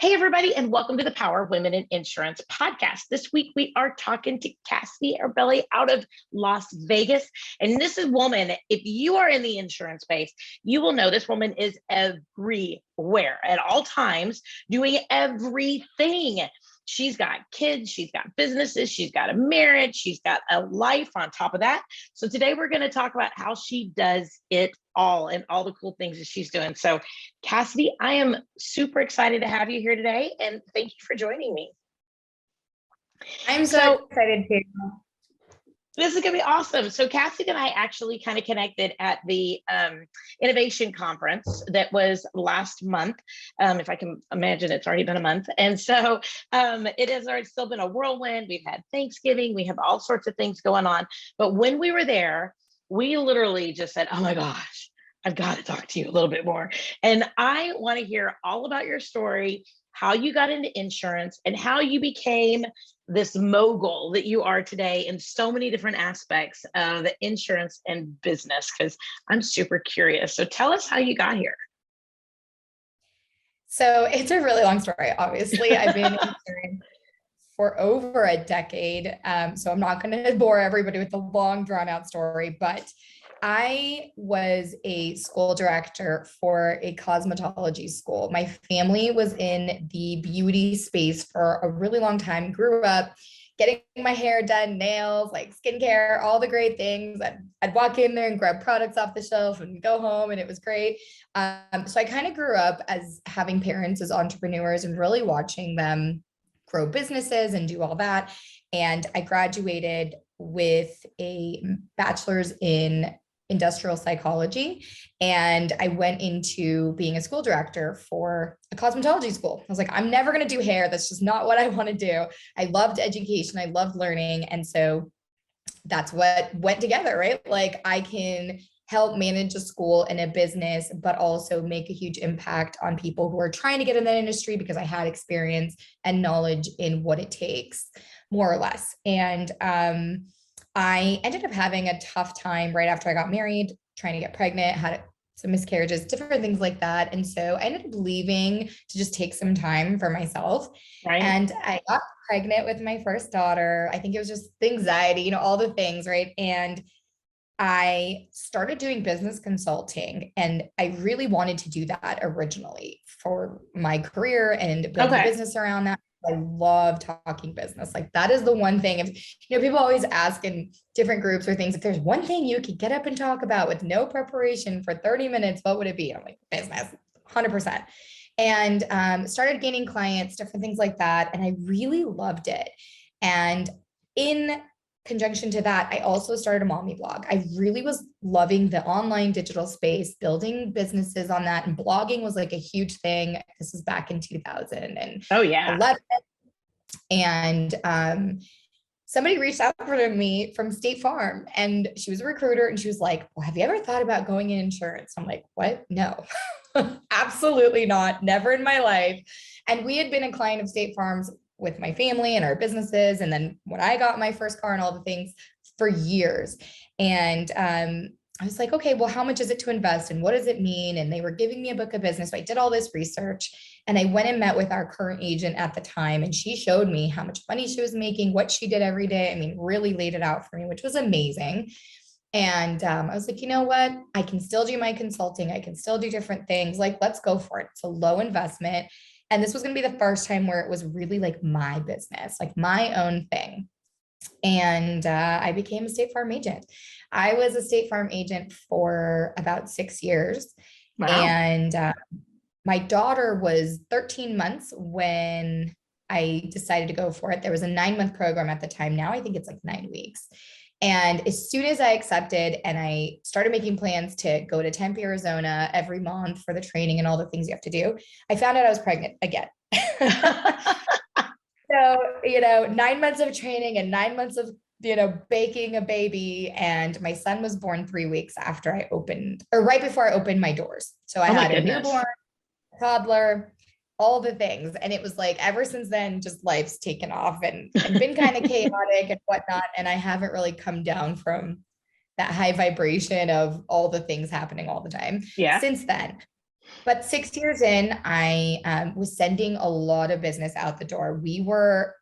Hey, everybody, and welcome to the Power of Women in Insurance podcast. This week, we are talking to Cassidy Arbeli out of Las Vegas. And this is a woman, if you are in the insurance space, you will know this woman is everywhere at all times, doing everything. She's got kids, she's got businesses, she's got a marriage, she's got a life on top of that. So today we're going to talk about how she does it all and all the cool things that she's doing. So Cassidy, I am super excited to have you here today, and thank you for joining me. I'm so excited too. This is going to be awesome. So Cassidy and I actually kind of connected at the innovation conference that was last month. If I can imagine, it's already been a month. And so it has already still been a whirlwind. We've had Thanksgiving. We have all sorts of things going on. But when we were there, we literally just said, oh my gosh, I've got to talk to you a little bit more. And I want to hear all about your story, how you got into insurance, and how you became this mogul that you are today in so many different aspects of the insurance and business, because I'm super curious. So tell us how you got here. So it's a really long story. Obviously, I've been in insurance for over a decade. So I'm not going to bore everybody with the long drawn out story, but I was a school director for a cosmetology school. My family was in the beauty space for a really long time, grew up getting my hair done, nails, like skincare, all the great things. I'd walk in there and grab products off the shelf and go home, and it was great. So I kind of grew up as having parents as entrepreneurs and really watching them grow businesses and do all that. And I graduated with a bachelor's in industrial psychology. And I went into being a school director for a cosmetology school. I was like, I'm never going to do hair. That's just not what I want to do. I loved education. I loved learning. And so that's what went together, right? Like I can help manage a school and a business, but also make a huge impact on people who are trying to get in that industry because I had experience and knowledge in what it takes, more or less. And I ended up having a tough time right after I got married, trying to get pregnant, had some miscarriages, different things like that. And so I ended up leaving to just take some time for myself. Right. And I got pregnant with my first daughter. I think it was just anxiety, all the things, right? And I started doing business consulting, and I really wanted to do that originally for my career and build a business around that. I love talking business. Like that is the one thing. If people always ask in different groups or things, if there's one thing you could get up and talk about with no preparation for 30 minutes, what would it be? I'm like, business, 100%. And started gaining clients, different things like that. And I really loved it. And in conjunction to that, I also started a mommy blog. I really was loving the online digital space, building businesses on that. And blogging was like a huge thing. This was back in 2011. And somebody reached out to me from State Farm, and she was a recruiter, and she was like, well, have you ever thought about going in insurance? I'm like, what? No, absolutely not. Never in my life. And we had been a client of State Farm's with my family and our businesses. And then when I got my first car and all the things for years. And I was like, okay, well, how much is it to invest? And what does it mean? And they were giving me a book of business. So I did all this research, and I went and met with our current agent at the time. And she showed me how much money she was making, what she did every day. I mean, really laid it out for me, which was amazing. And I was like, you know what? I can still do my consulting. I can still do different things. Like, let's go for it. It's a low investment. And this was going to be the first time where it was really like my business, like my own thing. And I became a State Farm agent. I was a State Farm agent for about 6 years. Wow. And my daughter was 13 months when I decided to go for it. There was a 9-month program at the time. Now I think it's like 9 weeks. And as soon as I accepted and I started making plans to go to Tempe, Arizona every month for the training and all the things you have to do, I found out I was pregnant again. So, 9 months of training and 9 months of, baking a baby. And my son was born 3 weeks after I opened, or right before I opened my doors. So I had a newborn, toddler, all the things. And it was like, ever since then, just life's taken off and been kind of chaotic and whatnot. And I haven't really come down from that high vibration of all the things happening all the time since then. But 6 years in, I was sending a lot of business out the door. We were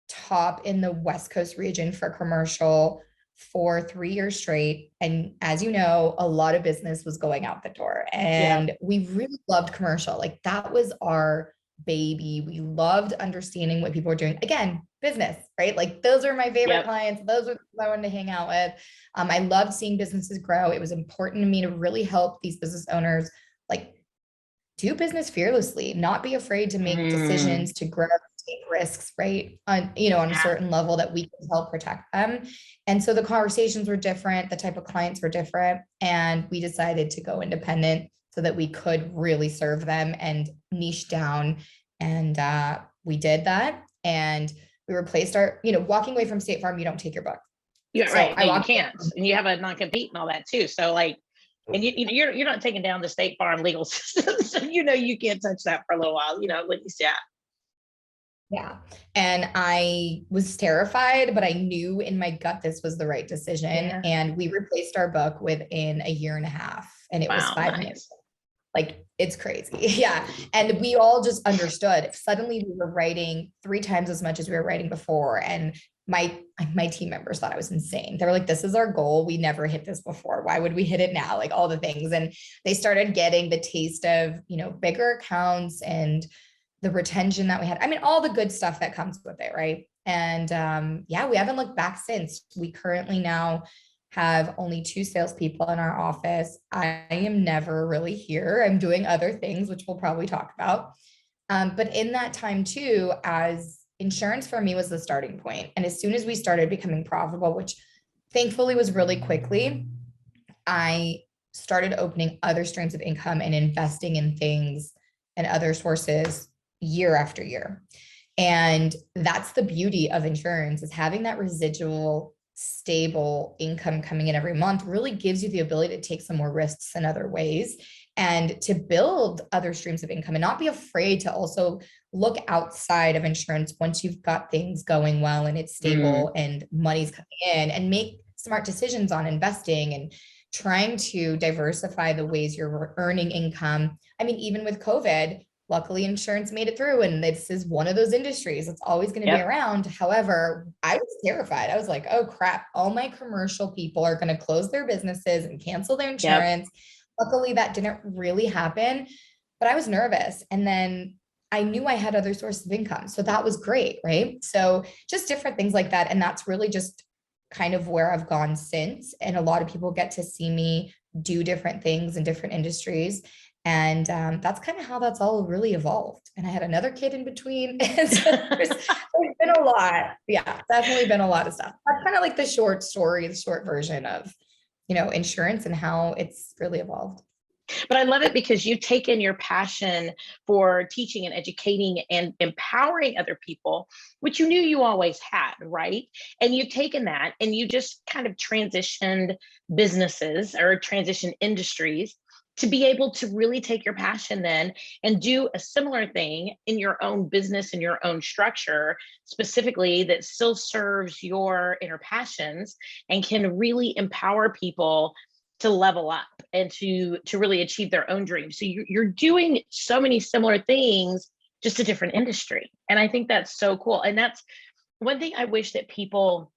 top in the West Coast region for commercial for 3 years straight. And as you know, a lot of business was going out the door. Yeah. And we really loved commercial. Like that was our baby. We loved understanding what people were doing. Again, business, right? Like those are my favorite Yep. clients. Those are the people I wanted to hang out with. I loved seeing businesses grow. It was important to me to really help these business owners like do business fearlessly, not be afraid to make Mm, decisions, to grow, take risks, right? On a yeah. certain level that we can help protect them. And so the conversations were different, the type of clients were different, and we decided to go independent so that we could really serve them and niche down. And we did that. And we replaced walking away from State Farm, you don't take your book. Yeah, So right. No, I you walked can't. And you have a non-compete and all that too. So like, and you're not taking down the State Farm legal system. So you can't touch that for a little while, at least, yeah. Yeah. And I was terrified, but I knew in my gut this was the right decision. Yeah. And we replaced our book within a year and a half, and it was Wow, 5 million. nice. Like it's crazy. Yeah. And we all just understood. Suddenly we were writing 3 times as much as we were writing before. And my team members thought I was insane. They were like, this is our goal. We never hit this before. Why would we hit it now? Like all the things. And they started getting the taste of, bigger accounts and the retention that we had. I mean, all the good stuff that comes with it, right? And yeah, we haven't looked back since. We currently now have only 2 salespeople in our office. I am never really here. I'm doing other things, which we'll probably talk about. But in that time too, as insurance for me was the starting point. And as soon as we started becoming profitable, which thankfully was really quickly, I started opening other streams of income and investing in things and other sources year after year. And that's the beauty of insurance, is having that residual stable income coming in every month really gives you the ability to take some more risks in other ways and to build other streams of income and not be afraid to also look outside of insurance once you've got things going well and it's Mm, stable and money's coming in, and make smart decisions on investing and trying to diversify the ways you're earning income. I mean, even with COVID, luckily insurance made it through, and this is one of those industries that's always going to be yep. around. However, I was terrified. I was like, oh crap, all my commercial people are going to close their businesses and cancel their Yep. insurance. Luckily that didn't really happen, but I was nervous. And then I knew I had other sources of income, so that was great, right? So just different things like that. And that's really just kind of where I've gone since. And a lot of people get to see me do different things in different industries. And that's kind of how that's all really evolved. And I had another kid in between. And so there's been a lot. Yeah, definitely been a lot of stuff. That's kind of like the short story, the short version of, insurance and how it's really evolved. But I love it because you've taken your passion for teaching and educating and empowering other people, which you knew you always had, right? And you've taken that and you just kind of transitioned businesses or transition industries to be able to really take your passion then and do a similar thing in your own business and your own structure, specifically that still serves your inner passions and can really empower people to level up and to really achieve their own dreams. So you're doing so many similar things, just a different industry. And I think that's so cool. And that's one thing I wish that people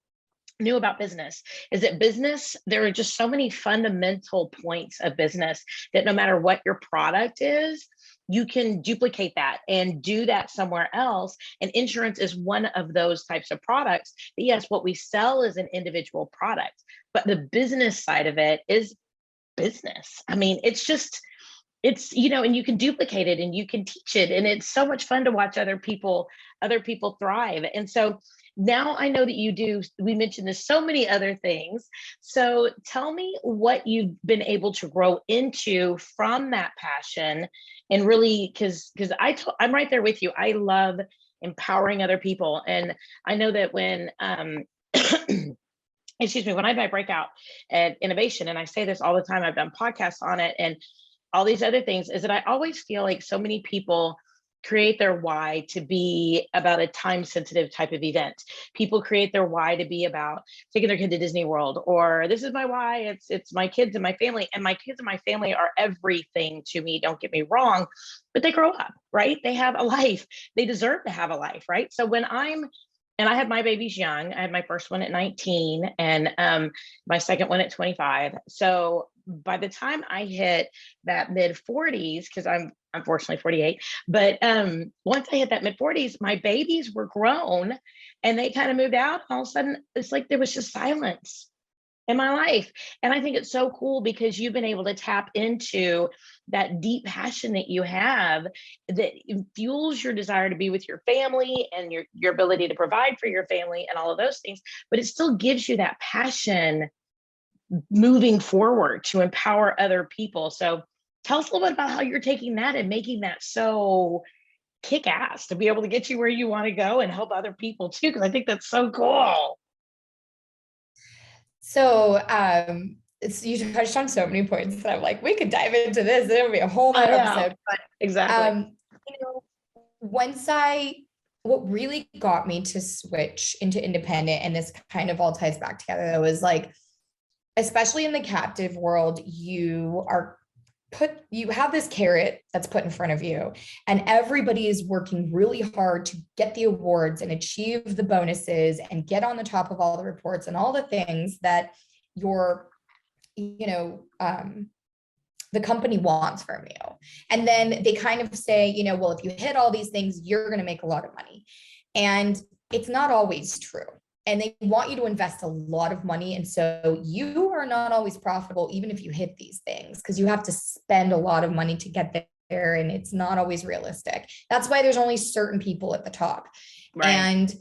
knew about business, is that business, there are just so many fundamental points of business that no matter what your product is, you can duplicate that and do that somewhere else. And insurance is one of those types of products. But yes, what we sell is an individual product, but the business side of it is business. I mean, and you can duplicate it and you can teach it. And it's so much fun to watch other people thrive. And so now I know that we mentioned there's so many other things. So tell me what you've been able to grow into from that passion, and really, because I'm right there with you. I love empowering other people. And I know that when, excuse me, when I have my breakout at innovation, and I say this all the time, I've done podcasts on it and all these other things, is that I always feel like so many people create their why to be about a time sensitive type of event. People create their why to be about taking their kid to Disney World, or this is my why. It's my kids and my family, and my kids and my family are everything to me. Don't get me wrong, but they grow up, right? They have a life. They deserve to have a life, right? So and I had my babies young. I had my first one at 19 and my second one at 25. So by the time I hit that mid 40s, because I'm unfortunately 48, but once I hit that mid 40s, my babies were grown and they kind of moved out. All of a sudden, it's like there was just silence in my life. And I think it's so cool because you've been able to tap into that deep passion that you have that fuels your desire to be with your family and your ability to provide for your family and all of those things, but it still gives you that passion moving forward to empower other people. So tell us a little bit about how you're taking that and making that so kick ass to be able to get you where you want to go and help other people too, because I think that's so cool. So, you touched on so many points that I'm like, we could dive into this. It'll be a whole nother episode. But exactly. What really got me to switch into independent, and this kind of all ties back together, was like, especially in the captive world, you have this carrot that's put in front of you, and everybody is working really hard to get the awards and achieve the bonuses and get on the top of all the reports and all the things that the company wants from you. And then they kind of say, well, if you hit all these things, you're going to make a lot of money. And it's not always true. And they want you to invest a lot of money. And so you are not always profitable, even if you hit these things, because you have to spend a lot of money to get there. And it's not always realistic. That's why there's only certain people at the top. Right. And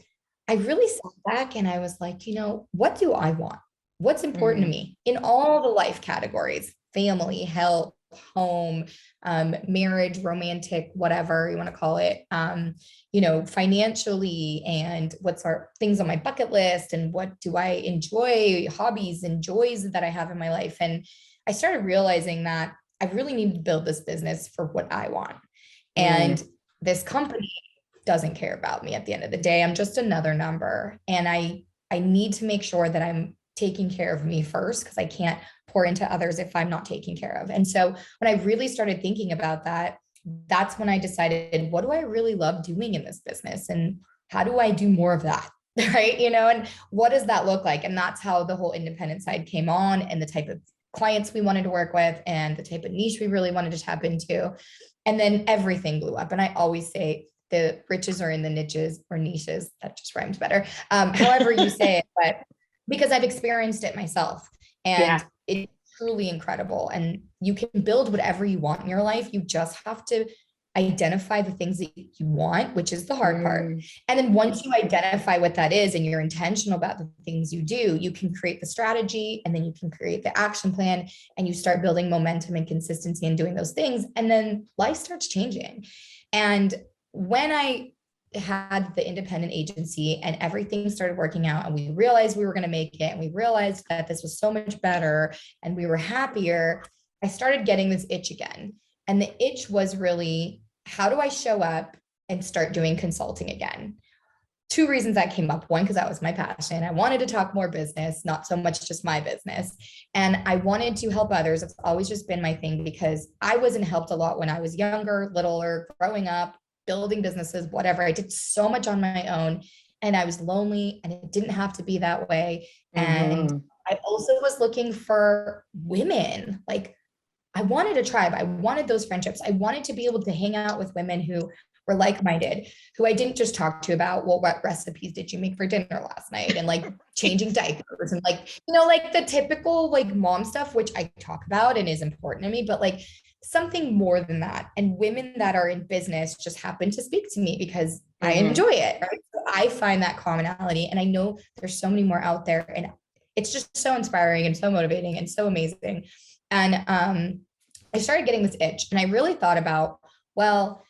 I really sat back and I was like, what do I want? What's important to me in all the life categories: family, health, home, marriage, romantic, whatever you want to call it, financially, and what's our things on my bucket list, and what do I enjoy, hobbies and joys that I have in my life. And I started realizing that I really need to build this business for what I want. And this company doesn't care about me at the end of the day. I'm just another number. And I need to make sure that I'm taking care of me first, because I can't pour into others if I'm not taken care of. And so when I really started thinking about that, that's when I decided, what do I really love doing in this business? And how do I do more of that? Right. And what does that look like? And that's how the whole independent side came on, and the type of clients we wanted to work with and the type of niche we really wanted to tap into. And then everything blew up. And I always say the riches are in the niches, or niches. That just rhymes better. However you say it, but because I've experienced it myself, and it's truly incredible. And you can build whatever you want in your life. You just have to identify the things that you want, which is the hard part. And then once you identify what that is and you're intentional about the things you do, you can create the strategy, and then you can create the action plan, and you start building momentum and consistency in doing those things. And then life starts changing. And when I had the independent agency and everything started working out, and we realized we were going to make it, and we realized that this was so much better and we were happier, I started getting this itch again. And the itch was really, how do I show up and start doing consulting again? Two reasons that came up. One, because that was my passion. I wanted to talk more business, not so much just my business. And I wanted to help others. It's always just been my thing, because I wasn't helped a lot when I was younger, littler, growing up, building businesses, whatever. I did so much on my own, and I was lonely, and it didn't have to be that way. And I also was looking for women. Like, I wanted a tribe. I wanted those friendships. I wanted to be able to hang out with women who were like-minded, who I didn't just talk to about, well, what recipes did you make for dinner last night? And like changing diapers and like, like the typical like mom stuff, which I talk about and is important to me, but like something more than that. And women that are in business just happen to speak to me because I enjoy it. Right? So I find that commonality, and I know there's so many more out there, and it's just so inspiring and so motivating and so amazing. And I started getting this itch, and I really thought about, well,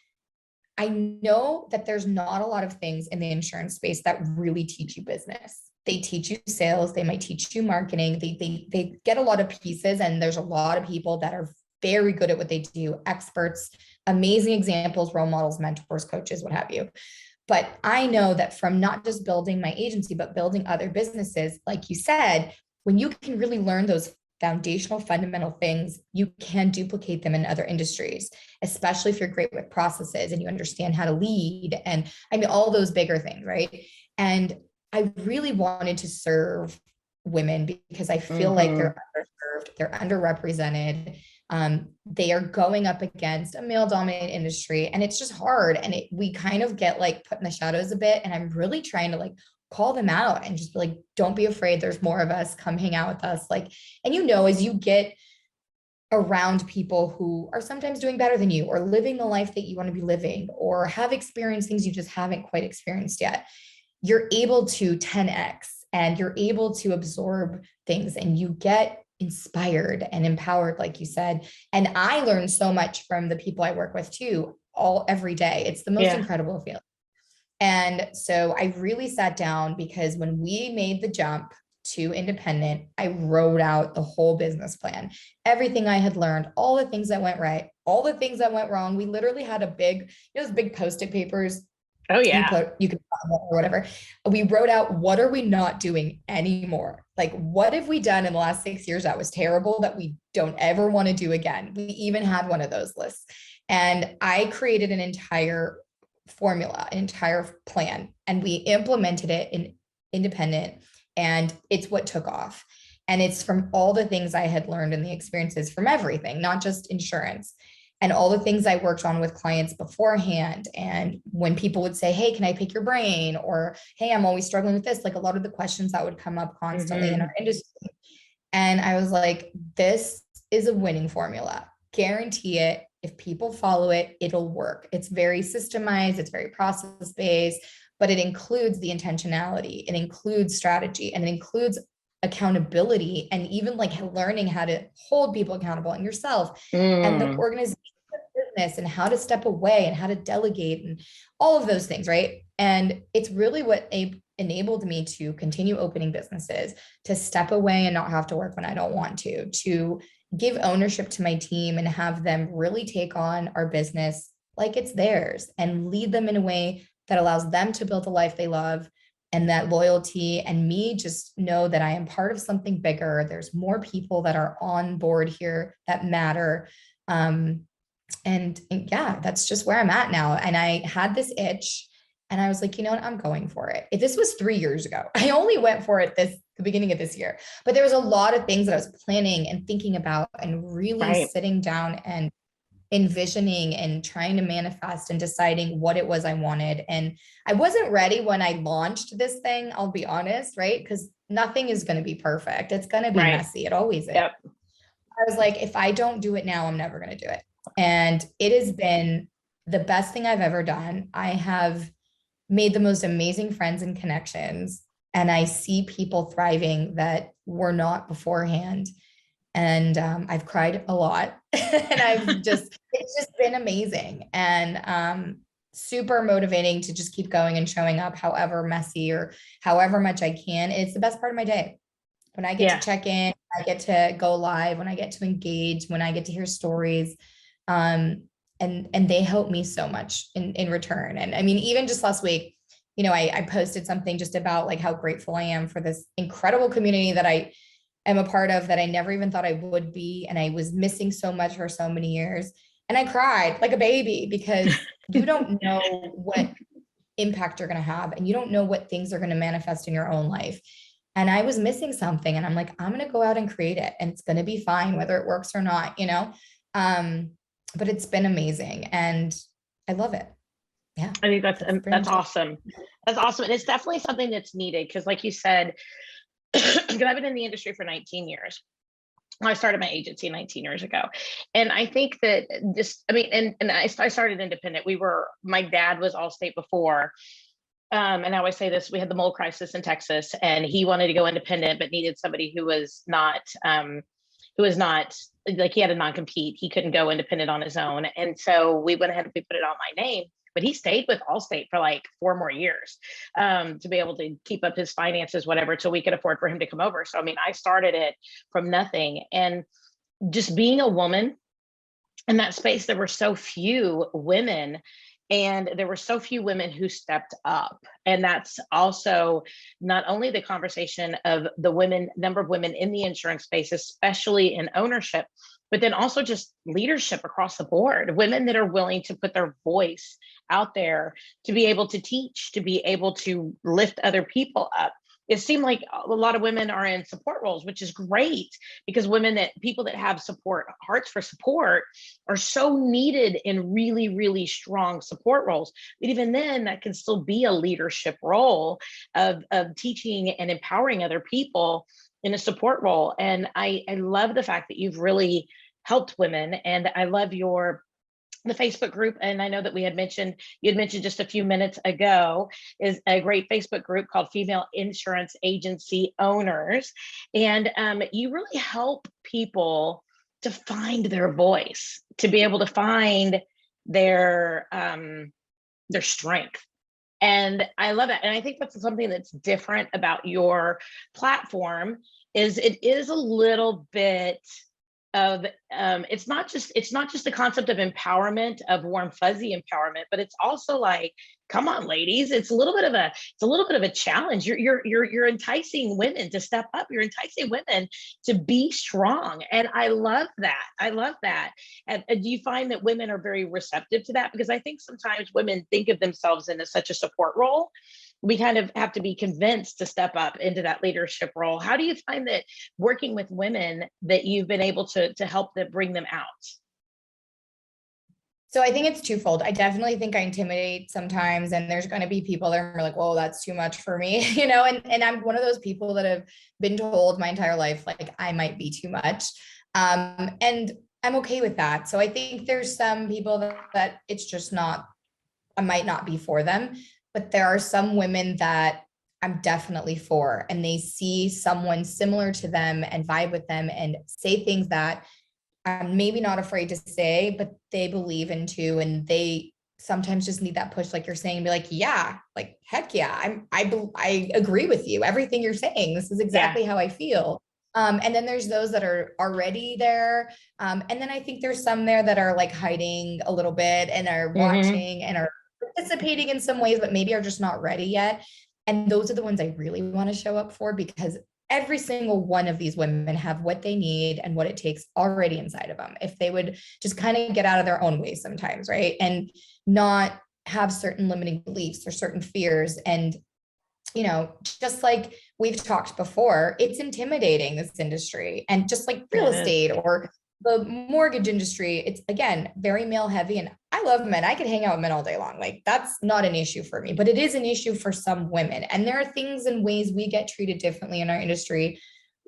I know that there's not a lot of things in the insurance space that really teach you business. They teach you sales. They might teach you marketing. They get a lot of pieces, and there's a lot of people that are very good at what they do, experts, amazing examples, role models, mentors, coaches, what have you. But I know that from not just building my agency, but building other businesses, like you said, when you can really learn those foundational, fundamental things, you can duplicate them in other industries, especially if you're great with processes and you understand how to lead. And I mean, all those bigger things, right? And I really wanted to serve women because I feel like they're underserved, they're underrepresented. They are going up against a male dominated industry and it's just hard. And we kind of get like put in the shadows a bit. And I'm really trying to like call them out and just be like, don't be afraid. There's more of us. Come hang out with us. Like, and as you get around people who are sometimes doing better than you or living the life that you want to be living or have experienced things you just haven't quite experienced yet, you're able to 10x and you're able to absorb things and you get inspired and empowered, like you said. And I learn so much from the people I work with too, every day. It's the most incredible feeling. And so I really sat down because when we made the jump to independent, I wrote out the whole business plan, everything I had learned, all the things that went right, all the things that went wrong. We literally had a big, those big Post-it papers. Oh yeah. You could or whatever. We wrote out, what are we not doing anymore? Like, what have we done in the last 6 years that was terrible that we don't ever want to do again? We even had one of those lists. And I created an entire formula, an entire plan, and we implemented it in independent. And it's what took off. And it's from all the things I had learned and the experiences from everything, not just insurance. And all the things I worked on with clients beforehand. And when people would say, hey, can I pick your brain? Or, hey, I'm always struggling with this. Like a lot of the questions that would come up constantly in our industry. And I was like, this is a winning formula. Guarantee it. If people follow it, it'll work. It's very systemized. It's very process-based, but it includes the intentionality. It includes strategy and it includes accountability and even like learning how to hold people accountable and yourself and the organization of business and how to step away and how to delegate and all of those things, right? And it's really what enabled me to continue opening businesses, to step away and not have to work when I don't want to give ownership to my team and have them really take on our business like it's theirs and lead them in a way that allows them to build a life they love. And that loyalty and me just know that I am part of something bigger. There's more people that are on board here that matter. And yeah, that's just where I'm at now. And I had this itch and I was like, you know what, I'm going for it. If this was 3 years ago, I only went for it the beginning of this year, but there was a lot of things that I was planning and thinking about and really sitting down and envisioning and trying to manifest and deciding what it was I wanted. And I wasn't ready when I launched this thing, I'll be honest, right? Because nothing is going to be perfect. It's going to be messy. It always is. I was like, if I don't do it now, I'm never going to do it. And it has been the best thing I've ever done. I have made the most amazing friends and connections. And I see people thriving that were not beforehand. And I've cried a lot and it's just been amazing and super motivating to just keep going and showing up however messy or however much I can. It's the best part of my day. When I get to check in, I get to go live, when I get to engage, when I get to hear stories. And they help me so much in return. And I mean, even just last week, I posted something just about like how grateful I am for this incredible community that I am a part of that I never even thought I would be. And I was missing so much for so many years. And I cried like a baby because you don't know what impact you're going to have. And you don't know what things are going to manifest in your own life. And I was missing something. And I'm like, I'm going to go out and create it. And it's going to be fine, whether it works or not, but it's been amazing. And I love it. Yeah. I think that's awesome. That's awesome. And it's definitely something that's needed. Cause like you said, because I've been in the industry for 19 years. I started my agency 19 years ago. And I think that I started independent. My dad was Allstate before. And I always say this, we had the mold crisis in Texas and he wanted to go independent, but needed somebody who was not like, he had a non-compete. He couldn't go independent on his own. And so we went ahead and we put it on my name. But he stayed with Allstate for like 4 more years to be able to keep up his finances, whatever, till we could afford for him to come over. So, I mean, I started it from nothing. And just being a woman in that space, there were so few women, and there were so few women who stepped up. And that's also not only the conversation of the women, number of women in the insurance space, especially in ownership, but then also just leadership across the board, women that are willing to put their voice out there, to be able to teach, to be able to lift other people up. It seemed like a lot of women are in support roles, which is great, because people that have support, hearts for support, are so needed in really, really strong support roles. But even then, that can still be a leadership role of teaching and empowering other people in a support role. And I love the fact that you've really helped women. And I love the Facebook group. And I know that you had mentioned just a few minutes ago, is a great Facebook group called Female Insurance Agency Owners. And you really help people to find their voice, to be able to find their strength. And I love that. And I think that's something that's different about your platform, is it is a little bit of it's not just the concept of empowerment, of warm fuzzy empowerment, but it's also like, come on, ladies, it's a little bit of a challenge. You're enticing women to step up. You're enticing women to be strong, and I love that. And do you find that women are very receptive to that? Because I think sometimes women think of themselves in such a support role. We kind of have to be convinced to step up into that leadership role. How do you find that working with women, that you've been able to help them, bring them out? So I think it's twofold. I definitely think I intimidate sometimes, and there's going to be people that are like, "Whoa, that's too much for me," and I'm one of those people that have been told my entire life, like, I might be too much. And I'm okay with that. So I think there's some people that it's just not, I might not be for them, but there are some women that I'm definitely for, and they see someone similar to them and vibe with them and say things that I'm maybe not afraid to say, but they believe in too. And they sometimes just need that push, like you're saying, be like, yeah, like, heck yeah, I agree with you. Everything you're saying, this is exactly how I feel. And then there's those that are already there. And then I think there's some there that are like hiding a little bit and are watching and are participating in some ways, but maybe are just not ready yet. And those are the ones I really want to show up for, because every single one of these women have what they need and what it takes already inside of them. If they would just kind of get out of their own way sometimes, right? And not have certain limiting beliefs or certain fears. And, just like we've talked before, it's intimidating, this industry. And just like real estate or the mortgage industry, it's, again, very male heavy. And I love men. I could hang out with men all day long. Like, that's not an issue for me, but it is an issue for some women. And there are things and ways we get treated differently in our industry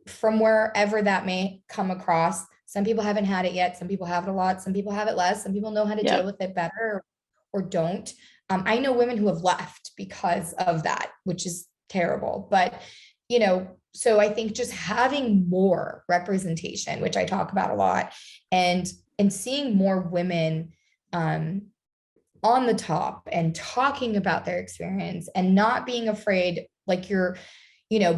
from wherever that may come across. Some people haven't had it yet. Some people have it a lot. Some people have it less. Some people know how to deal with it better or don't. I know women who have left because of that, which is terrible. But, so I think just having more representation, which I talk about a lot, and seeing more women on the top and talking about their experience and not being afraid, like you're,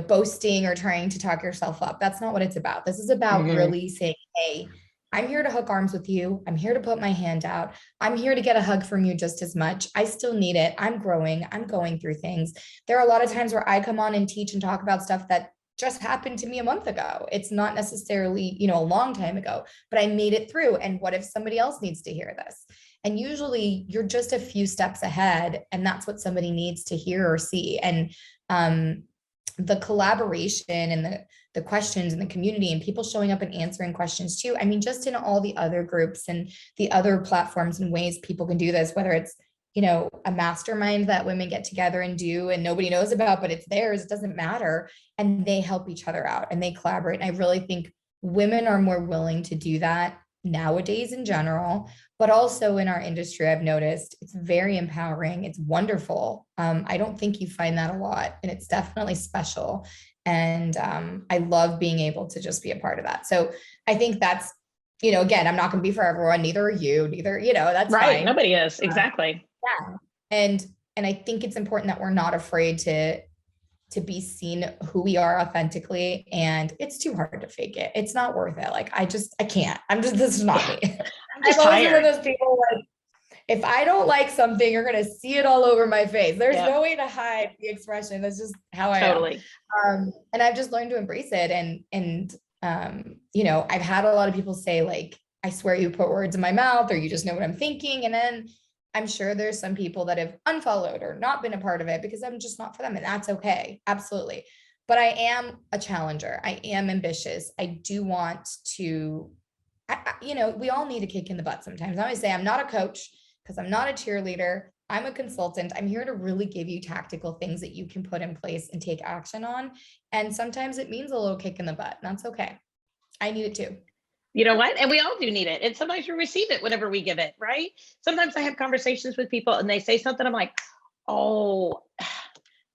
boasting or trying to talk yourself up. That's not what it's about. This is about really saying, hey, I'm here to hook arms with you. I'm here to put my hand out. I'm here to get a hug from you just as much. I still need it. I'm growing. I'm going through things. There are a lot of times where I come on and teach and talk about stuff that just happened to me a month ago. It's not necessarily, a long time ago, but I made it through. And what if somebody else needs to hear this? And usually you're just a few steps ahead, and that's what somebody needs to hear or see. And the collaboration and the questions in the community and people showing up and answering questions too. I mean, just in all the other groups and the other platforms and ways people can do this, whether it's, a mastermind that women get together and do and nobody knows about, but it's theirs, it doesn't matter. And they help each other out and they collaborate. And I really think women are more willing to do that nowadays in general, but also in our industry. I've noticed it's very empowering. It's wonderful. I don't think you find that a lot, and it's definitely special. And I love being able to just be a part of that. So I think that's, again, I'm not going to be for everyone. Neither are you, that's right. fine. Nobody is. Exactly. Yeah. And I think it's important that we're not afraid to be seen who we are authentically. And it's too hard to fake it. It's not worth it. Like, I can't, this is not me. just always been one tired. of those people like, if I don't like something, you're going to see it all over my face. There's Yep, no way to hide the expression. That's just how I am. totally. And I've just learned to embrace it. You know, I've had a lot of people say like, I swear you put words in my mouth, or you just know what I'm thinking. And then I'm sure there's some people that have unfollowed or not been a part of it because I'm just not for them. And that's okay. Absolutely. But I am a challenger. I am ambitious. I do want to, you know, we all need a kick in the butt sometimes. I always say I'm not a coach because I'm not a cheerleader. I'm a consultant. I'm here to really give you tactical things that you can put in place and take action on. And sometimes it means a little kick in the butt. And that's okay. I need it too. You know what? And we all do need it. And sometimes we receive it whenever we give it, right? Sometimes I have conversations with people and they say something, I'm like, oh,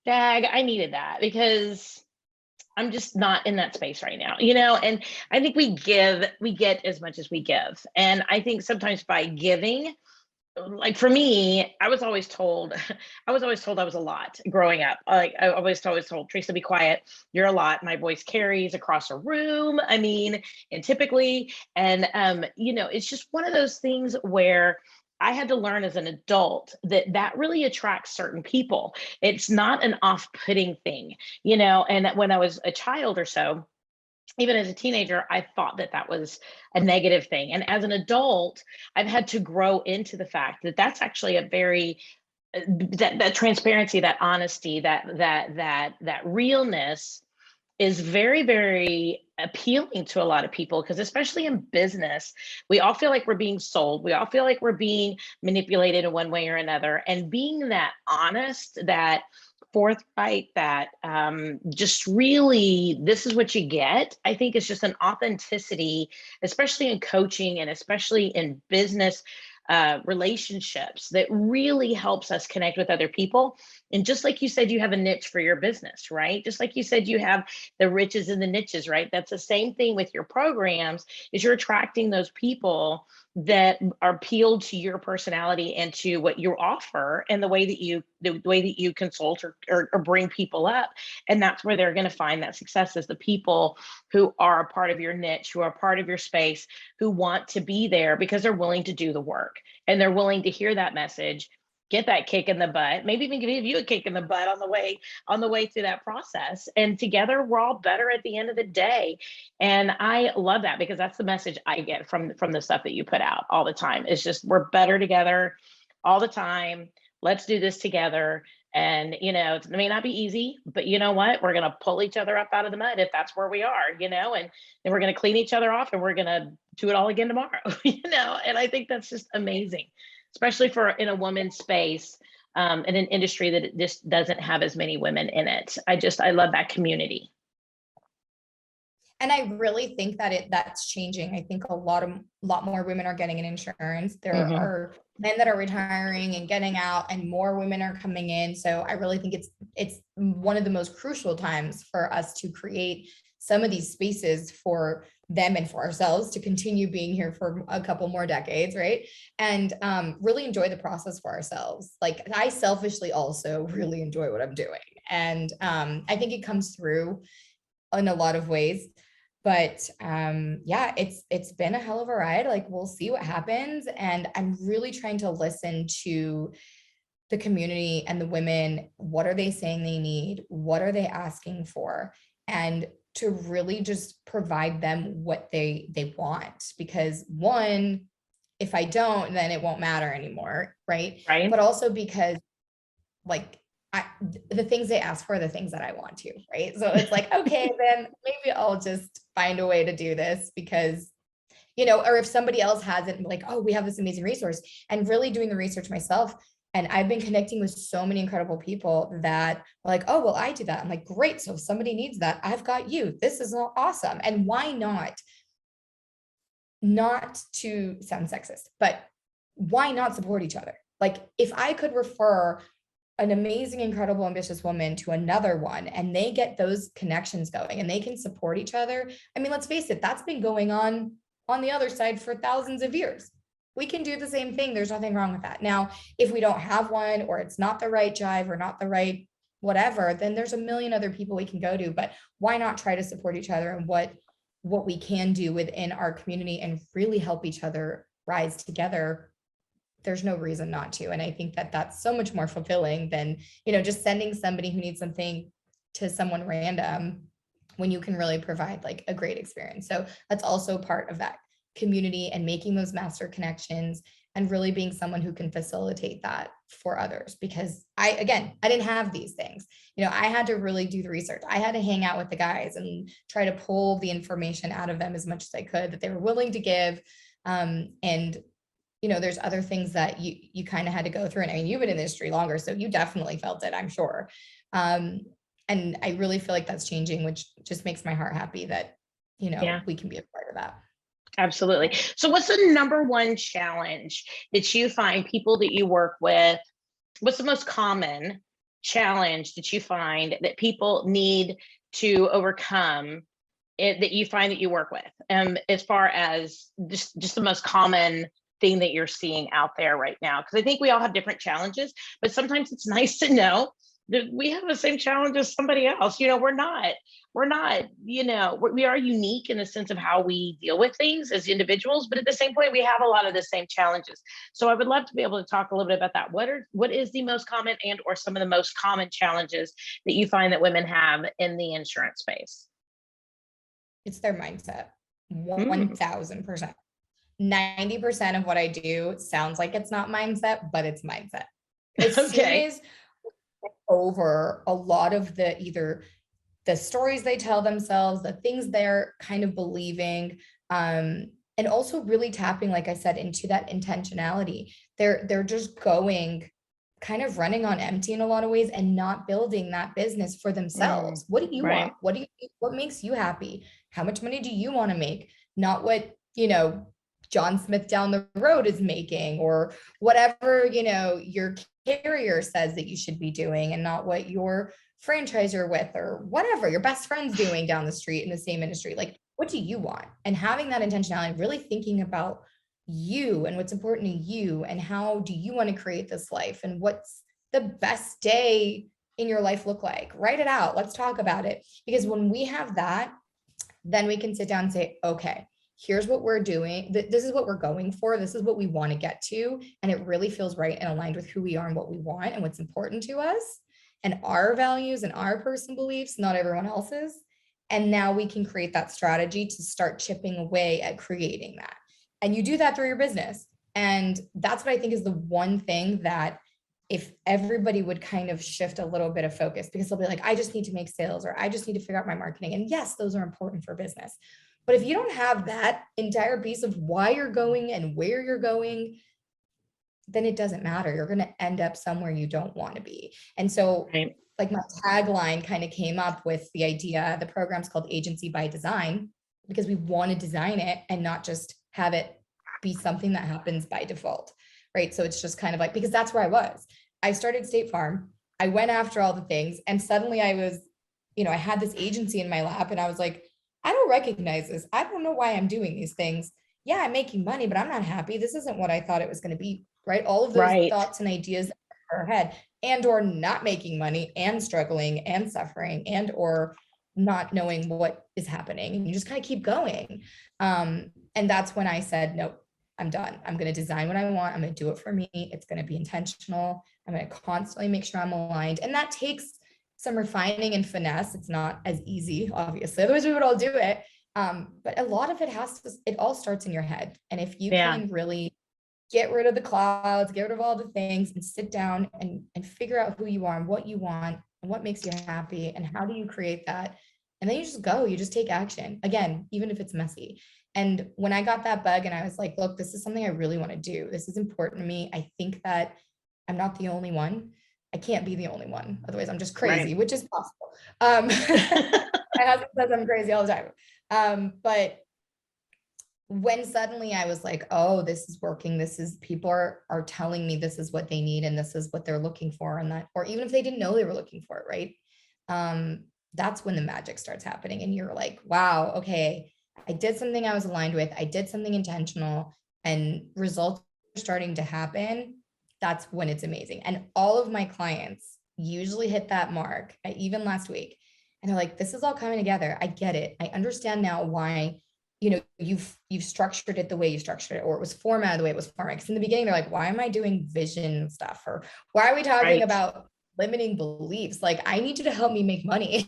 dag, I needed that because I'm just not in that space right now, you know? And I think we get as much as we give. And I think sometimes by giving, like for me, I was always told I was a lot growing up. Like I always told, Teresa, be quiet. You're a lot. My voice carries across a room. I mean, and typically, and you know, it's just one of those things where I had to learn as an adult that that really attracts certain people. It's not an off-putting thing, you know, and when I was a child or so, even as a teenager, I thought that that was a negative thing. And as an adult, I've had to grow into the fact that that's actually a very that transparency, that honesty, that realness is very appealing to a lot of people because especially in business, we all feel like we're being sold. We all feel like we're being manipulated in one way or another. And being that honest, that forthright, that just really this is what you get, I think is just an authenticity, especially in coaching and especially in business relationships, that really helps us connect with other people. And just like you said, you have a niche for your business, right? Just like you said, you have the riches and the niches, right? That's the same thing with your programs, is you're attracting those people that are appealed to your personality and to what you offer and the way that you consult or bring people up. And that's where they're going to find that success, is the people who are a part of your niche, who are part of your space, who want to be there because they're willing to do the work and they're willing to hear that message, get that kick in the butt, maybe even give you a kick in the butt on the way through that process. And together we're all better at the end of the day. And I love that because that's the message I get from the stuff that you put out all the time. It's just we're better together all the time. Let's do this together. And you know, it may not be easy, but you know what? We're going to pull each other up out of the mud if that's where we are, you know, and then we're going to clean each other off and we're going to do it all again tomorrow, you know. And I think that's just amazing, especially for in a woman's space, in an industry that it just doesn't have as many women in it. I love that community. And I really think that that's changing. I think a lot more women are getting an insurance. There Mm-hmm. are men that are retiring and getting out, and more women are coming in. So I really think it's one of the most crucial times for us to create some of these spaces for them and for ourselves to continue being here for a couple more decades, right? And really enjoy the process for ourselves. Like I selfishly also really enjoy what I'm doing. And I think it comes through in a lot of ways. But yeah, it's been a hell of a ride. Like we'll see what happens. And I'm really trying to listen to the community and the women. What are they saying they need? What are they asking for? And to really just provide them what they want. Because one, if I don't, then it won't matter anymore, right? Right. But also because like the things they ask for are the things that I want to, right? So it's like, okay, then maybe I'll just find a way to do this because, you know, or if somebody else has it, like, oh, we have this amazing resource, and really doing the research myself. And I've been connecting with so many incredible people that are like, oh, well, I do that. I'm like, great. So if somebody needs that, I've got you. This is awesome. And why not to sound sexist, but why not support each other? Like if I could refer an amazing, incredible, ambitious woman to another one, and they get those connections going and they can support each other. I mean, let's face it, that's been going on the other side for thousands of years. We can do the same thing. There's nothing wrong with that. Now, if we don't have one, or it's not the right jive or not the right whatever, then there's a million other people we can go to, but why not try to support each other and what we can do within our community and really help each other rise together, there's no reason not to. And I think that that's so much more fulfilling than, just sending somebody who needs something to someone random when you can really provide like a great experience. So that's also part of that community and making those master connections and really being someone who can facilitate that for others. Because I didn't have these things. I had to really do the research. I had to hang out with the guys and try to pull the information out of them as much as I could that they were willing to give. And there's other things that you kind of had to go through. And I mean, you've been in the industry longer, so you definitely felt it, I'm sure. And I really feel like that's changing, which just makes my heart happy that, we can be a part of that. Absolutely. So what's the number one challenge that you find people that you work with? What's the most common challenge that you find that people need to overcome that you find that you work with? As far as just the most common thing that you're seeing out there right now? Because I think we all have different challenges, but sometimes it's nice to know that we have the same challenge as somebody else. We're not, we are unique in the sense of how we deal with things as individuals, but at the same point, we have a lot of the same challenges. So I would love to be able to talk a little bit about that. What is the most common and or some of the most common challenges that you find that women have in the insurance space? It's their mindset. 1000%. 90% of what I do sounds like it's not mindset, but it's mindset. As soon as over a lot of either the stories they tell themselves, the things they're kind of believing, and also really tapping, like I said, into that intentionality. They're just going kind of running on empty in a lot of ways and not building that business for themselves. What do you want? What makes you happy? How much money do you want to make? Not what, John Smith down the road is making, or whatever, your carrier says that you should be doing, and not what your franchise you're with or whatever your best friend's doing down the street in the same industry. Like, what do you want? And having that intentionality, really thinking about you and what's important to you, and how do you want to create this life, and what's the best day in your life look like? Write it out. Let's talk about it. Because when we have that, then we can sit down and say, okay, here's what we're doing. This is what we're going for. This is what we want to get to. And it really feels right and aligned with who we are and what we want and what's important to us and our values and our personal beliefs, not everyone else's. And now we can create that strategy to start chipping away at creating that. And you do that through your business. And that's what I think is the one thing that if everybody would kind of shift a little bit of focus, because they'll be like, I just need to make sales, or I just need to figure out my marketing. And yes, those are important for business. But if you don't have that entire piece of why you're going and where you're going, then it doesn't matter. You're going to end up somewhere you don't want to be. And so like my tagline kind of came up with the idea, the program's called Agency by Design, because we want to design it and not just have it be something that happens by default, right? So it's just kind of like, because that's where I was. I started State Farm. I went after all the things, and suddenly I was, I had this agency in my lap, and I was like, I don't recognize this. I don't know why I'm doing these things. Yeah, I'm making money, but I'm not happy. This isn't what I thought it was going to be, right? All of those thoughts and ideas in our head, and or not making money and struggling and suffering and or not knowing what is happening. And you just kind of keep going. And that's when I said, nope, I'm done. I'm going to design what I want. I'm going to do it for me. It's going to be intentional. I'm going to constantly make sure I'm aligned. And that takes some refining and finesse. It's not as easy, obviously. Otherwise we would all do it. But a lot of it all starts in your head. And if you can really get rid of the clouds, get rid of all the things, and sit down and figure out who you are and what you want and what makes you happy and how do you create that. And then you just go, you just take action. Again, even if it's messy. And when I got that bug and I was like, look, this is something I really want to do. This is important to me. I think that I'm not the only one. I can't be the only one. Otherwise I'm just crazy, which is possible. My husband says I'm crazy all the time. But when suddenly I was like, oh, this is working. People are telling me this is what they need and this is what they're looking for. And that, or even if they didn't know they were looking for it, right? That's when the magic starts happening. And you're like, wow, okay, I did something I was aligned with. I did something intentional, and results are starting to happen. That's when it's amazing. And all of my clients usually hit that mark, even last week. And they're like, this is all coming together. I get it. I understand now why, you've structured it the way you structured it, or it was formatted the way it was formatted. Because in the beginning, they're like, why am I doing vision stuff? Or why are we talking about limiting beliefs? Like, I need you to help me make money.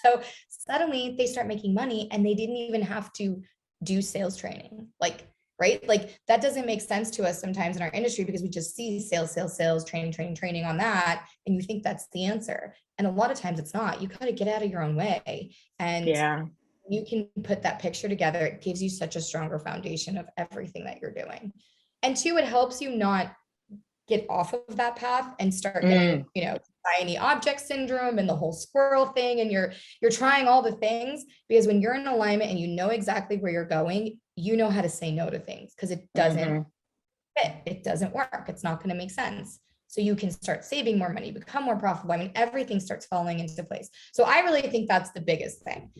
So suddenly they start making money and they didn't even have to do sales training. Like, right? Like, that doesn't make sense to us sometimes in our industry, because we just see sales, training on that. And you think that's the answer. And a lot of times it's not. You got to get out of your own way. And you can put that picture together. It gives you such a stronger foundation of everything that you're doing. And two, it helps you not get off of that path and start getting, shiny object syndrome and the whole squirrel thing. And you're trying all the things, because when you're in alignment and you know exactly where you're going, you know how to say no to things, because it doesn't fit. It doesn't work. It's not going to make sense. So you can start saving more money, become more profitable. I mean, everything starts falling into place. So I really think that's the biggest thing.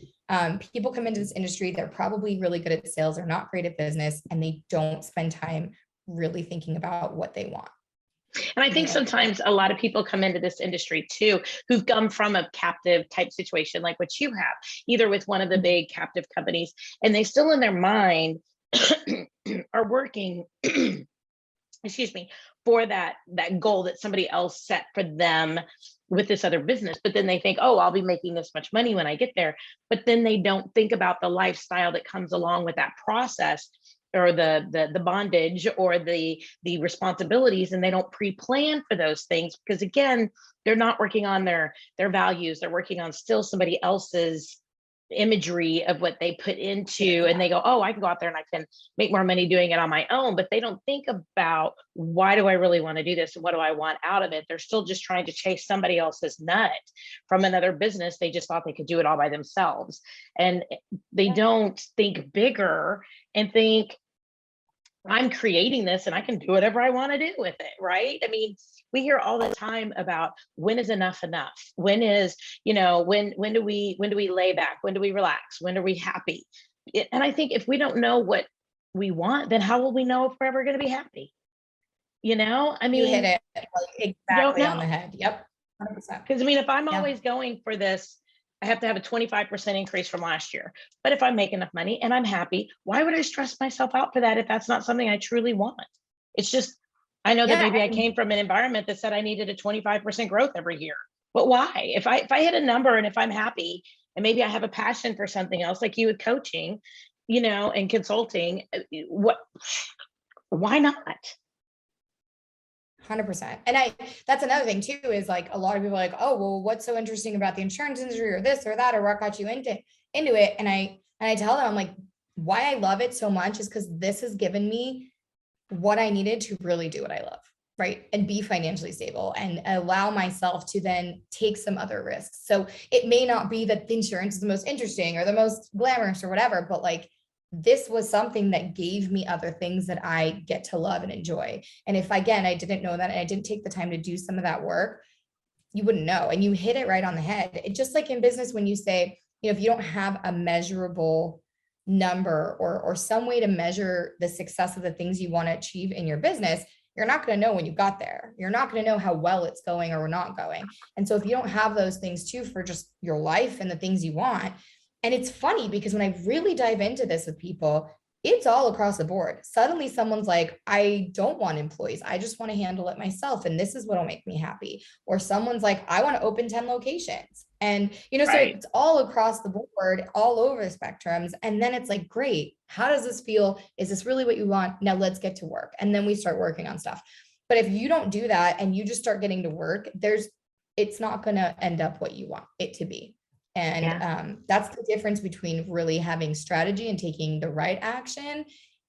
People come into this industry, they're probably really good at sales, they're not great at business, and they don't spend time really thinking about what they want. And I think sometimes a lot of people come into this industry too, who've come from a captive type situation like what you have, either with one of the big captive companies, and they still in their mind are working excuse me, for that goal that somebody else set for them with this other business. But then they think, oh, I'll be making this much money when I get there. But then they don't think about the lifestyle that comes along with that process, or the bondage, or the responsibilities, and they don't pre-plan for those things, because again, they're not working on their values. They're working on still somebody else's imagery of what they put into, and they go, oh, I can go out there and I can make more money doing it on my own. But they don't think about, why do I really want to do this? And what do I want out of it? They're still just trying to chase somebody else's nut from another business. They just thought they could do it all by themselves. And they don't think bigger and think, I'm creating this and I can do whatever I want to do with it, right? I mean, we hear all the time about, when is enough enough? When is, when do we lay back? When do we relax? When are we happy? And I think if we don't know what we want, then how will we know if we're ever going to be happy? I mean, you hit it exactly on the head. Yep. 100%. Because I mean, if I'm always going for this, I have to have a 25% increase from last year. But if I make enough money and I'm happy, why would I stress myself out for that if that's not something I truly want? It's just, I know that maybe I came from an environment that said I needed a 25% growth every year. But why? If I hit a number and if I'm happy, and maybe I have a passion for something else, like you with coaching, and consulting, why not? 100%. And that's another thing too, is like, a lot of people are like, oh, well, what's so interesting about the insurance industry, or this or that, or what got you into it? And I tell them, I'm like, why I love it so much is because this has given me what I needed to really do what I love, right? And be financially stable and allow myself to then take some other risks. So it may not be that the insurance is the most interesting or the most glamorous or whatever, but like, this was something that gave me other things that I get to love and enjoy. And if, again, I didn't know that and I didn't take the time to do some of that work, you wouldn't know. And you hit it right on the head. It just like in business, when you say, if you don't have a measurable number or some way to measure the success of the things you want to achieve in your business, you're not going to know when you got there. You're not going to know how well it's going or not going. And so if you don't have those things too, for just your life and the things you want. And it's funny because when I really dive into this with people, it's all across the board. Suddenly someone's like, I don't want employees. I just want to handle it myself. And this is what'll make me happy. Or someone's like, I want to open 10 locations. And, so it's all across the board, all over the spectrums. And then it's like, great. How does this feel? Is this really what you want? Now let's get to work. And then we start working on stuff. But if you don't do that and you just start getting to work, it's not going to end up what you want it to be. And that's the difference between really having strategy and taking the right action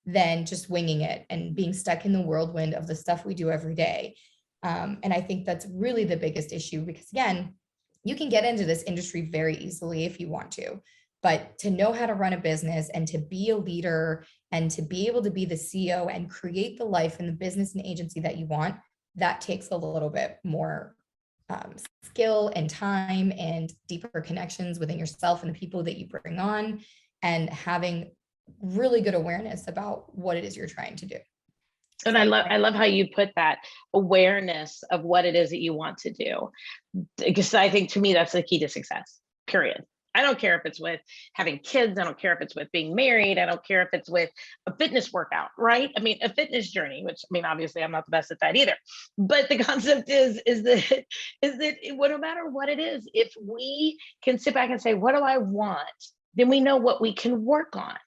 than just winging it and being stuck in the whirlwind of the stuff we do every day. And I think that's really the biggest issue, because again, you can get into this industry very easily if you want to, but to know how to run a business and to be a leader and to be able to be the CEO and create the life and the business and agency that you want, that takes a little bit more skill and time and deeper connections within yourself and the people that you bring on, and having really good awareness about what it is you're trying to do. And I love how you put that awareness of what it is that you want to do, because I think to me, that's the key to success, period. I don't care if it's with having kids. I don't care if it's with being married. I don't care if it's with a fitness workout, right? I mean, a fitness journey, which I mean, obviously I'm not the best at that either. But the concept is that no matter what it is, if we can sit back and say, what do I want? Then we know what we can work on.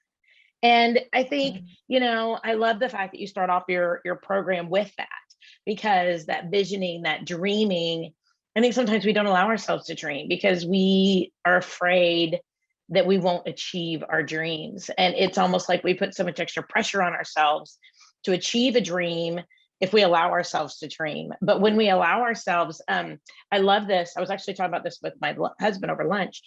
And I think, I love the fact that you start off your program with that, because that visioning, that dreaming, I think sometimes we don't allow ourselves to dream because we are afraid that we won't achieve our dreams. And it's almost like we put so much extra pressure on ourselves to achieve a dream if we allow ourselves to dream. But when we allow ourselves, I love this. I was actually talking about this with my husband over lunch.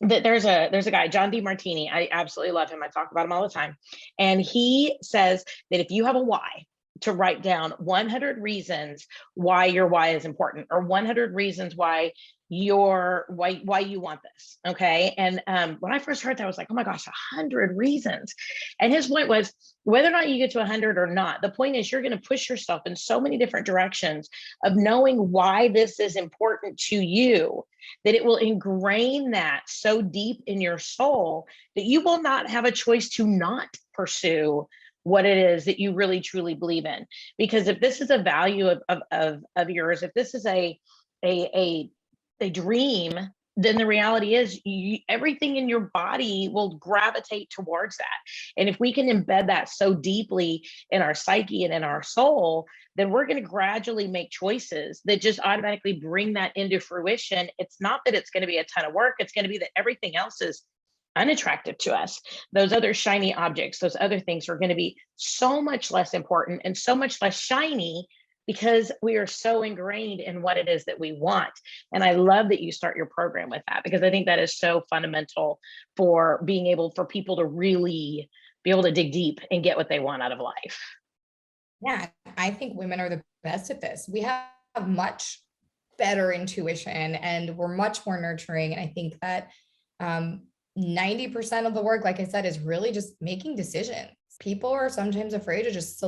That there's a guy, John DeMartini. I absolutely love him. I talk about him all the time. And he says that if you have a why, to write down 100 reasons why your why is important, or 100 reasons why you want this. Okay. And when I first heard that, I was like, oh my gosh, 100 reasons. And his point was, whether or not you get to 100 or not, the point is you're going to push yourself in so many different directions of knowing why this is important to you, that it will ingrain that so deep in your soul that you will not have a choice to not pursue what it is that you really truly believe in. Because if this is a value of yours, if this is a dream, then the reality is everything in your body will gravitate towards that. And if we can embed that so deeply in our psyche and in our soul, then we're going to gradually make choices that just automatically bring that into fruition. It's not that it's going to be a ton of work. It's going to be that everything else is unattractive to us. Those other shiny objects, those other things are going to be so much less important and so much less shiny, because we are so ingrained in what it is that we want. And I love that you start your program with that, because I think that is so fundamental for being able for people to really be able to dig deep and get what they want out of life. Yeah, I think women are the best at this. We have much better intuition and we're much more nurturing. And I think that 90% of the work, like I said, is really just making decisions. People are sometimes afraid to just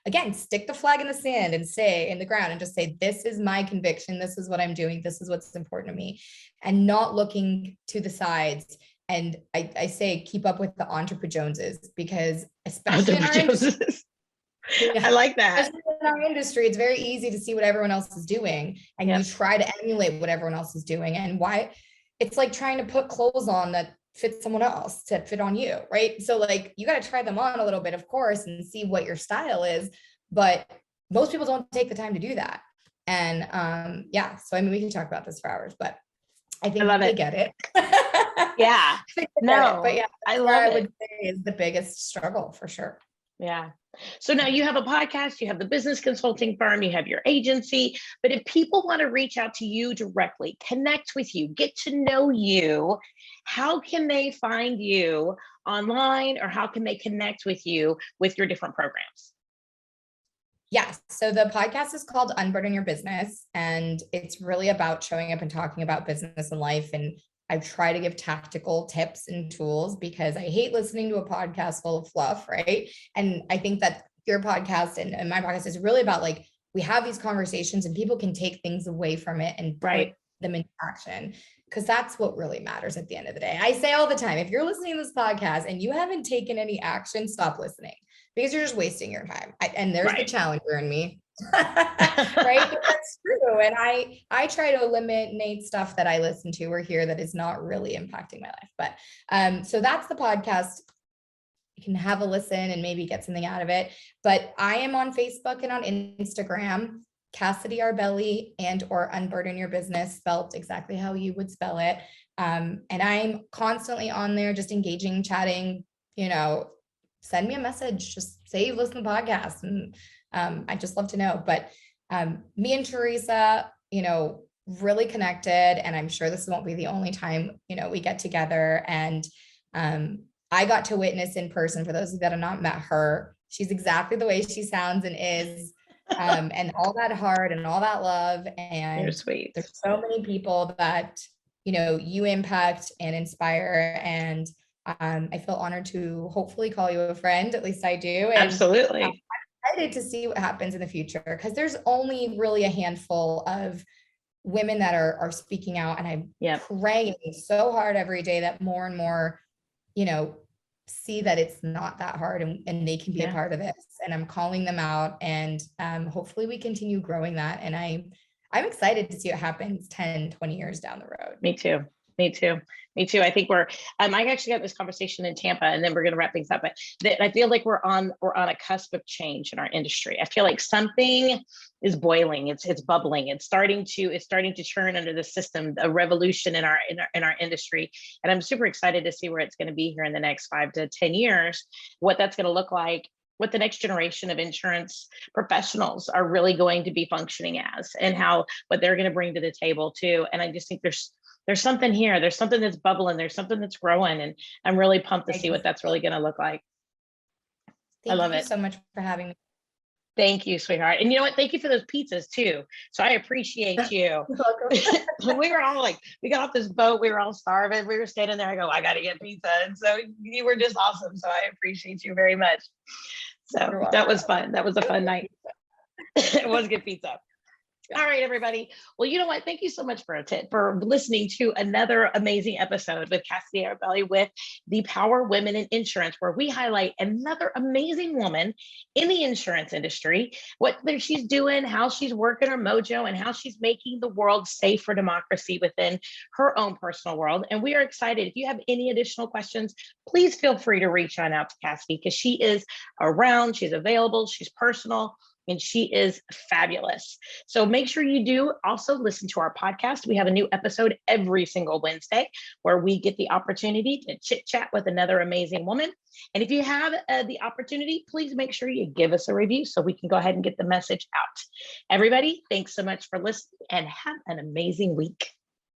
again, stick the flag in the sand and say in the ground and just say, this is my conviction. This is what I'm doing. This is what's important to me, and not looking to the sides. And I say, keep up with the Entrepreneur Joneses, because especially in our industry, I like that. Especially in our industry, it's very easy to see what everyone else is doing, and you try to emulate what everyone else is doing. And why it's like trying to put clothes on that fit someone else to fit on you, right? So like, you got to try them on a little bit, of course, and see what your style is, but most people don't take the time to do that. And so I mean, we can talk about this for hours, but I think they get it. Yeah. But yeah, I love it. I would say is the biggest struggle for sure. Yeah. So now you have a podcast, you have the business consulting firm, you have your agency, but if people want to reach out to you directly, connect with you, get to know you, how can they find you online, or how can they connect with you with your different programs? Yes. So the podcast is called Unburden Your Business, and it's really about showing up and talking about business and life. And I try to give tactical tips and tools, because I hate listening to a podcast full of fluff, right? And I think that your podcast and my podcast is really about, like, we have these conversations and people can take things away from it and put them into action, because that's what really matters at the end of the day. I say all the time, if you're listening to this podcast and you haven't taken any action, stop listening, because you're just wasting your time. And there's the challenger in me. Right? But that's true. And I try to eliminate stuff that I listen to or hear that is not really impacting my life. But so that's the podcast. You can have a listen and maybe get something out of it. But I am on Facebook and on Instagram, Cassidy Arbeli or Unburden Your Business, spelled exactly how you would spell it. And I'm constantly on there, just engaging, chatting, send me a message, just say you've listened to the podcast, and I just love to know. But me and Teresa, really connected, and I'm sure this won't be the only time, we get together. And I got to witness in person, for those of you that have not met her, she's exactly the way she sounds and is, and all that heart and all that love. And you're sweet. There's so many people that, you impact and inspire. And I feel honored to hopefully call you a friend. At least I do. And absolutely. I'm excited to see what happens in the future, because there's only really a handful of women that are speaking out, and I'm Yep. praying so hard every day that more and more, you know, see that it's not that hard, and they can be a Yeah. part of this. And I'm calling them out, and hopefully we continue growing that. And I'm excited to see what happens 10, 20 years down the road. Me too. Me too. Me too. I think I actually got this conversation in Tampa, and then we're going to wrap things up. But I feel like we're on a cusp of change in our industry. I feel like something is boiling. It's bubbling. It's starting to churn under the system, a revolution in our industry. And I'm super excited to see where it's going to be here in the next 5 to 10 years, what that's going to look like, what the next generation of insurance professionals are really going to be functioning as, and what they're going to bring to the table too. And I just think there's something here. There's something that's bubbling. There's something that's growing, and I'm really pumped to see what that's really going to look like. I love it. Thank you so much for having me. Thank you, sweetheart. And you know what? Thank you for those pizzas too. So I appreciate you. We were all like, we got off this boat. We were all starving. We were standing there. I go, I got to get pizza. And so you were just awesome. So I appreciate you very much. So that was fun. That was a fun night. It was good pizza. All right, everybody. Well, you know what? Thank you so much for listening to another amazing episode with Cassidy Arbeli with the Power Women in Insurance, where we highlight another amazing woman in the insurance industry, what she's doing, how she's working her mojo, and how she's making the world safe for democracy within her own personal world. And we are excited. If you have any additional questions, please feel free to reach on out to Cassidy, because she is around, she's available, she's personal, and she is fabulous. So make sure you do also listen to our podcast. We have a new episode every single Wednesday where we get the opportunity to chit chat with another amazing woman. And if you have the opportunity, please make sure you give us a review so we can go ahead and get the message out. Everybody, thanks so much for listening, and have an amazing week.